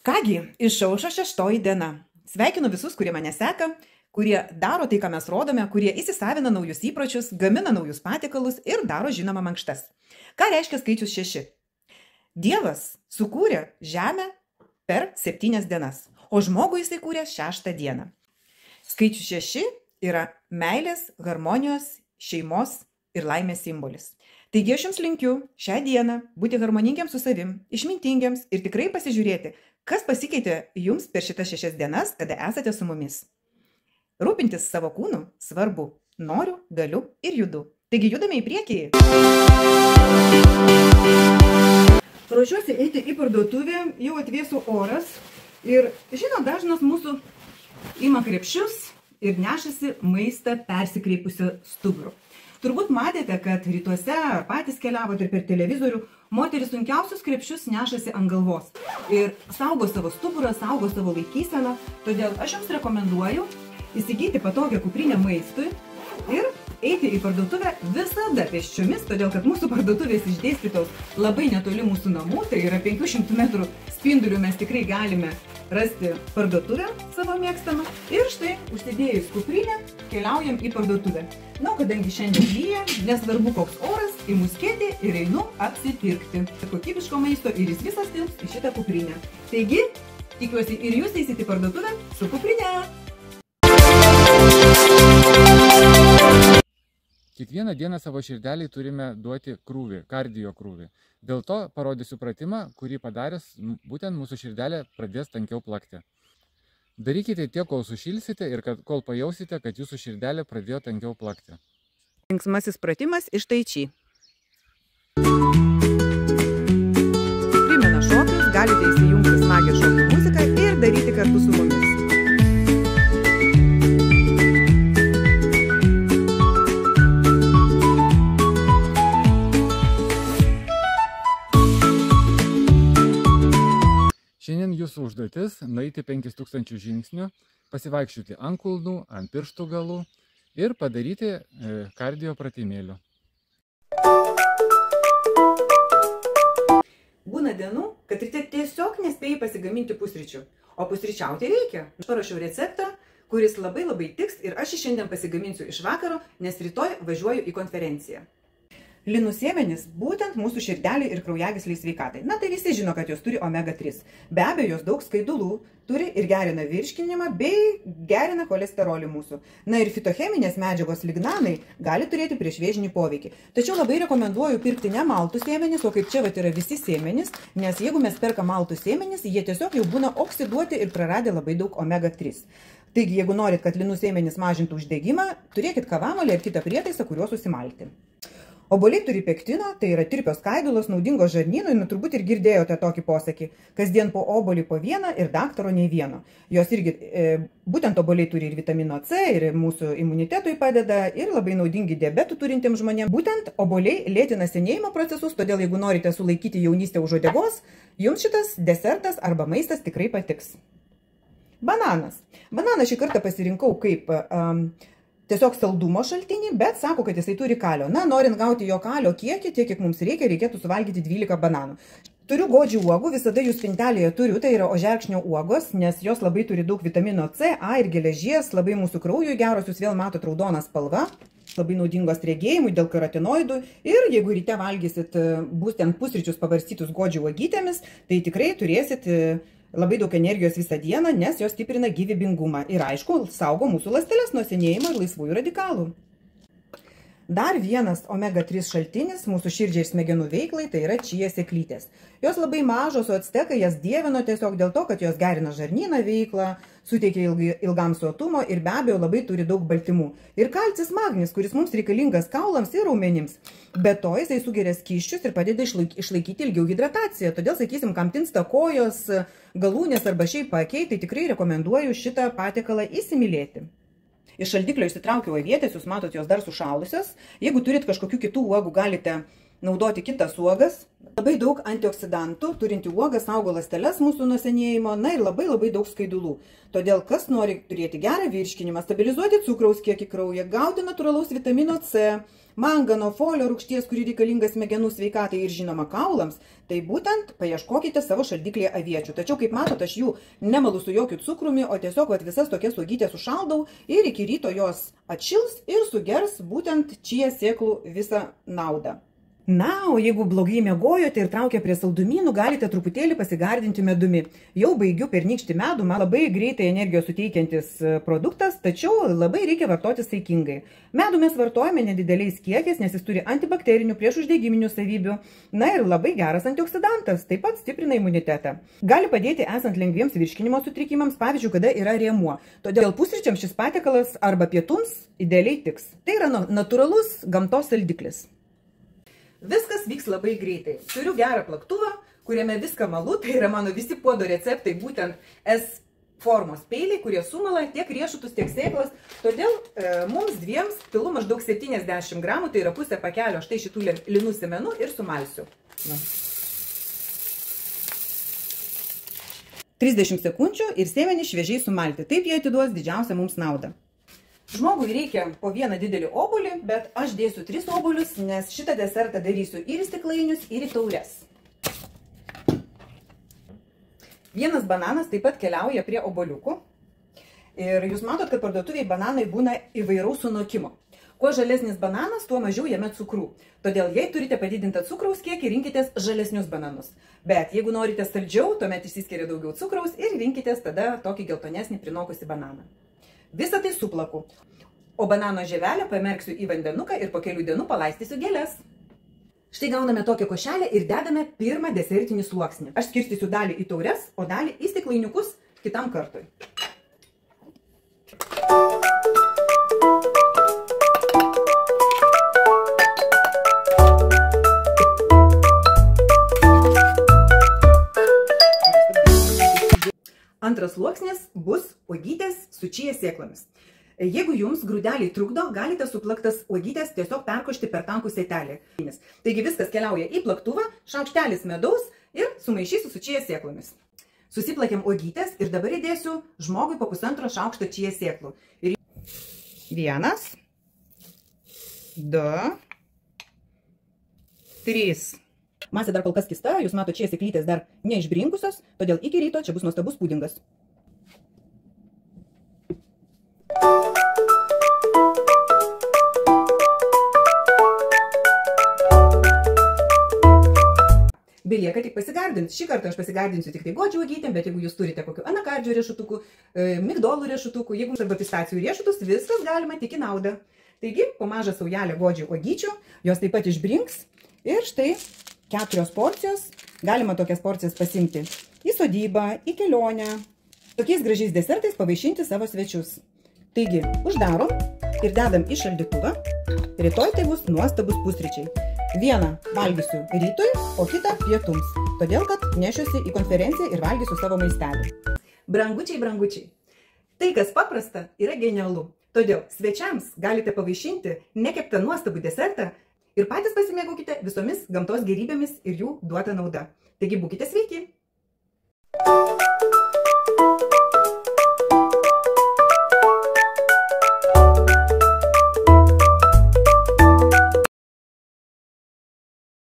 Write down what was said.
Kągi, išaušo 6 diena. Sveikinu visus, kurie mane seka, kurie daro tai, ką mes rodome, kurie įsisavina naujus įpročius, gamina naujus patiekalus ir daro žinoma mankštas. Ką reiškia skaičius 6? Dievas sukūrė žemę per 7 dienas, o žmogų jisai kūrė 6 dieną. Skaičius 6 yra meilės, harmonijos, šeimos ir laimės simbolis. Taigi aš jums linkiu šią dieną būti harmoningiams su savim, išmintingiams ir tikrai pasižiūrėti, kas pasikeitė jums per šitas 6 dienas, kada esate su mumis. Rūpintis savo kūnu svarbu. Noriu, galiu ir judu. Taigi judame į priekį. Ruošiuosi eiti į parduotuvę, jau atvėso oras ir dažnas mūsų ima krepšius ir nešasi maistą persikreipusiu stuburu. Turbūt matėte, kad rytuose ar patys keliavote ir per televizorių, moteris sunkiausius krepšius nešasi ant galvos ir saugo savo stuburą, saugo savo laikyseną. Todėl aš jums rekomenduoju įsigyti patogią kuprinę maistui ir eiti į parduotuvę visada pėsčiomis, todėl kad mūsų parduotuvės išdėstytos labai netoli mūsų namų, tai yra 500 metrų spindulių mes tikrai galime rasti parduotuvę savo mėgstamą. Ir štai, užsidėjus kuprinę, keliaujam į parduotuvę. Na, kadangi šiandien lyja, nesvarbu koks oras, imu skėtį ir einu apsipirkti kokybiško maisto ir jis visas tilps į šitą kuprinę. Taigi, tikiuosi ir jūs eisite į parduotuvę su kuprinė. Kiekvieną dieną savo širdeliai turime duoti krūvį, kardio krūvį. Dėl to parodysiu pratimą, kurį padaręs, būtent mūsų širdelė pradės tankiau plakti. Darykite tiek, kol sušilsite ir kol pajausite, kad jūsų širdelė pradėjo tankiau plakti. Linksmasis pratimas iš tai chi. Primena šokius, galite įsijungti smagią šokių muziką ir daryti kartu su mumis. Šiandien jūsų užduotis nueiti 5000 žingsnių, pasivaikščioti ant kulnų, ant pirštų galų ir padaryti kardio pratimėlių. Būna dienų, kad ryte tiesiog nespėjai pasigaminti pusryčių, o pusryčiauti reikia. Aš parašiau receptą, kuris labai tiks ir aš jį šiandien pasigaminsiu iš vakaro, nes rytoj važiuoju į konferenciją. Linų sėmenys būtent mūsų širdeliai ir kraujagysliai sveikatai. Na, tai visi žino, kad jos turi omega 3. Be abejo, jos daug skaidulų turi ir gerina virškinimą bei gerina cholesterolį mūsų. Na ir fitocheminės medžiagos lignanai gali turėti priešvėžinį poveikį. Tačiau labai rekomenduoju pirkti ne maltų sėmenis, o kaip čia yra visi sėmenys, nes jeigu mes perkam maltų sėmenis, jie tiesiog jau būna oksiduoti ir praradę labai daug omega 3. Taigi, jeigu norit, kad linų sėmenys mažintų uždegimą, turėkit kavamolį ar kitą prietaisą, kuriuo susimalti. Obuoliai turi pektino, tai yra tirpios skaidulos, naudingos žarnynui, turbūt ir girdėjote tokį posakį, kasdien po obuolį po vieną ir daktaro nei vieno. Jos irgi, būtent obuoliai turi ir vitamino C, ir mūsų imunitetui padeda, ir labai naudingi diabetų turintiems žmonėms. Būtent obuoliai lėtina senėjimo procesus, todėl jeigu norite sulaikyti jaunystę už uodegos, jums šitas desertas arba maistas tikrai patiks. Bananas. Bananą šį kartą pasirinkau kaip tiesiog saldumo šaltinį, bet sako, kad jisai turi kalio. Na, norint gauti jo kalio kiekį, tiek, kiek mums reikia, reikėtų suvalgyti 12 bananų. Turiu godžių uogų, visada jų spintelėje turiu, tai yra ožerkšnio uogos, nes jos labai turi daug vitamino C, A ir geležies, labai mūsų kraujui geros, jūs vėl matot raudoną spalvą, labai naudingos regėjimui dėl karotinoidų. Ir jeigu ryte valgysit būtent pusryčius pavarstytus godžių uogytėmis, tai tikrai turėsit labai daug energijos visą dieną, nes jos stiprina gyvybingumą ir aišku, saugo mūsų ląsteles nuo senėjimo ir laisvųjų radikalų. Dar vienas omega 3 šaltinis mūsų širdžiai ir smegenų veiklai, tai yra čija sėklytės. Jos labai mažos, o actekai jas dievino tiesiog dėl to, kad jos gerina žarnyną veiklą, suteikia ilgam sotumo ir be abejo labai turi daug baltymų. Ir kalcis magnis, kuris mums reikalingas kaulams ir raumenims. Be to jisai sugeria skysčius ir padeda išlaikyti ilgiau hidrataciją. Todėl, sakysim, kam tinsta kojos, galūnės arba šiaip paakiai, tai tikrai rekomenduoju šitą patiekalą įsimylėti. Iš šaldiklio išsitraukiau avietės, jūs matot, jos dar sušalusios. Jeigu turit kažkokių kitų uogų, galite naudoti kitas uogas. Labai daug antioksidantų, turinti uoga saugo ląsteles mūsų nuo senėjimo, na ir labai daug skaidulų. Todėl, kas nori turėti gerą virškinimą, stabilizuoti cukraus kiekį kraujyje, gauti natūralaus vitamino C, mangano, folio rūgšties, kuri reikalinga smegenų sveikatai ir žinoma kaulams, tai būtent paieškokite savo šaldyklėje aviečių. Tačiau, kaip matot, aš jų nemalu su jokiu cukrumi, o tiesiog visas tokias uogytės sušaldau ir iki ryto jos atšils ir sugers būtent čia sėklų visą naudą. Na, o jeigu blogai miegojote ir traukia prie saldumynų, galite truputėlį pasigardinti medumi. Jau baigiu pernykštį medų, man labai greitai energijos suteikiantis produktas, tačiau labai reikia vartoti saikingai. Medų mes vartojame nedideliais kiekiais, nes jis turi antibakterinių, priešuždegiminių savybių. Na ir labai geras antioksidantas, taip pat stiprina imunitetą. Gali padėti esant lengviems virškinimo sutrikimams, pavyzdžiui, kada yra rėmuo. Todėl pusryčiams šis patiekalas arba pietums idealiai tiks. Tai yra natūralus gamtos saldiklis. Viskas vyks labai greitai. Turiu gerą plaktuvą, kuriame viską malu, tai yra mano visi puodo receptai, būtent S formos peiliai, kurie sumala tiek riešutus, tiek sėklas. Todėl mums dviems pilu maždaug 70 gramų, tai yra pusę pakelio štai šitų linų sėmenų ir sumalsiu. 30 sekundžių ir sėmenį šviežiai sumalti. Taip jie atiduos didžiausią mums naudą. Žmogui reikia po vieną didelį obuolį, bet aš dėsiu 3 obuolius, nes šitą desertą darysiu ir į stiklainius, ir į taures. Vienas bananas taip pat keliauja prie obuoliukų. Ir jūs matot, kad parduotuviai bananai būna įvairaus sunokimo. Kuo žalesnis bananas, tuo mažiau jame cukrų. Todėl, jei turite padidintą cukraus kiekį, rinkitės žalesnius bananus. Bet jeigu norite saldžiau, tuomet išsiskiria daugiau cukraus ir rinkitės tada tokį geltonesnį prinokusį bananą. Visą tai suplaku, o banano žievelę pamerksiu į vandenuką ir po kelių dienų palaistysiu gėles. Štai gauname tokią košelę ir dedame pirmą desertinį sluoksnį. Aš skirstysiu dalį į taures, o dalį į stiklainiukus kitam kartui. Antras sluoksnis bus uogytės su čija sėklomis. Jeigu jums grūdeliai trukdo, galite suplaktas uogytės tiesiog perkošti per tankų sėtelį. Taigi viskas keliauja į plaktuvą, šaukštelis medaus ir sumaišysiu su čija sėklomis. Susiplakėm uogytės ir dabar įdėsiu žmogui po pusantro šaukšto čija sėklų. 1, 2, 3. Masė dar kol kas kista, jūs mato, čia sėklytės dar neišbrinkusios, todėl iki ryto čia bus nuostabus pudingas. Belieka tik pasigardinti. Šį kartą aš pasigardinsiu tik tai godžių uogytėm, bet jeigu jūs turite kokių anakardžių riešutukų, migdolų riešutukų, jeigu arba pistacijų riešutus, viskas galima tik į naudą. Taigi, po mažą saujelę godžių uogyčių, jos taip pat išbrinks ir štai 4 porcijos, galima tokias porcijas pasimti į sodybą, į kelionę, tokiais gražiais desertais pavaišinti savo svečius. Taigi, uždarom ir dedam į šaldytuvą, rytoj tai bus nuostabus pusryčiai. Vieną valgysiu rytui, o kitą pietums, todėl kad nešiuosi į konferenciją ir valgysiu savo maistelį. Brangučiai, brangučiai, tai kas paprasta yra genialu, todėl svečiams galite pavaišinti nekeptą nuostabų desertą, ir patys pasimėgaukite visomis gamtos gėrybėmis ir jų duota nauda. Taigi būkite sveiki!